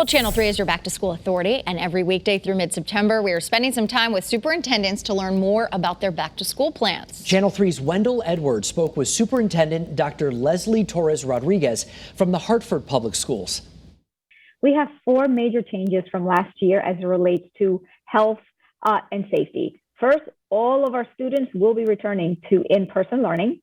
Well, Channel 3 is your back-to-school authority, and every weekday through mid-September, we are spending some time with superintendents to learn more about their back-to-school plans. Channel 3's Wendell Edwards spoke with Superintendent Dr. Leslie Torres Rodriguez from the Hartford Public Schools. We have 4 major changes from last year as it relates to health and safety. First, all of our students will be returning to in-person learning.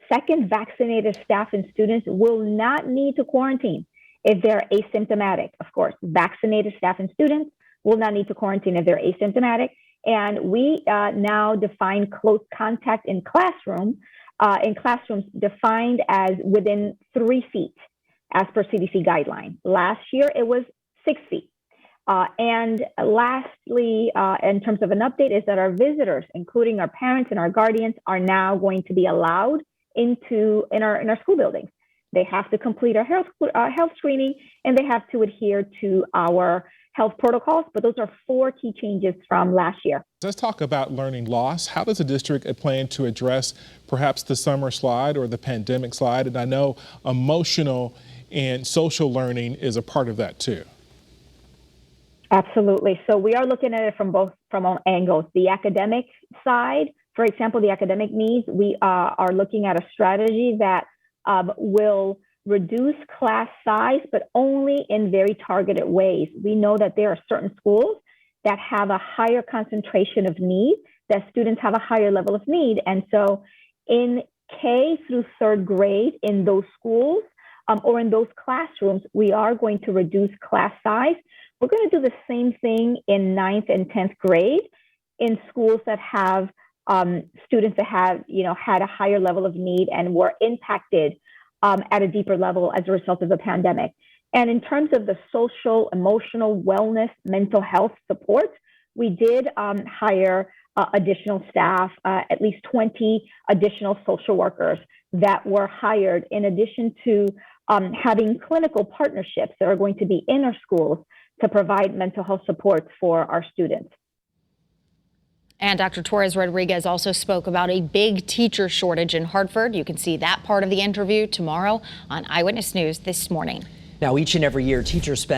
Second, vaccinated staff and students will not need to quarantine if they're asymptomatic. Of course, vaccinated staff and students will not need to quarantine if they're asymptomatic. And we now define close contact in classrooms defined as within 3 feet as per CDC guideline. Last year, it was 6 feet. And lastly, in terms of an update, is that our visitors, including our parents and our guardians, are now going to be allowed in our school buildings. They have to complete our health screening, and they have to adhere to our health protocols. But those are 4 key changes from last year. Let's talk about learning loss. How does the district plan to address perhaps the summer slide or the pandemic slide? And I know emotional and social learning is a part of that too. Absolutely. So we are looking at it from all angles. The academic side, for example, the academic needs, we are looking at a strategy that will reduce class size, but only in very targeted ways. We know that there are certain schools that have a higher concentration of need, that students have a higher level of need. And so in K through 3rd grade in those schools or in those classrooms, we are going to reduce class size. We're going to do the same thing in 9th and 10th grade in schools that have students that have, had a higher level of need and were impacted at a deeper level as a result of the pandemic. And in terms of the social, emotional wellness, mental health support, we did hire additional staff, at least 20 additional social workers that were hired in addition to having clinical partnerships that are going to be in our schools to provide mental health support for our students. And Dr. Torres Rodriguez also spoke about a big teacher shortage in Hartford. You can see that part of the interview tomorrow on Eyewitness News this morning. Now, each and every year, teachers spend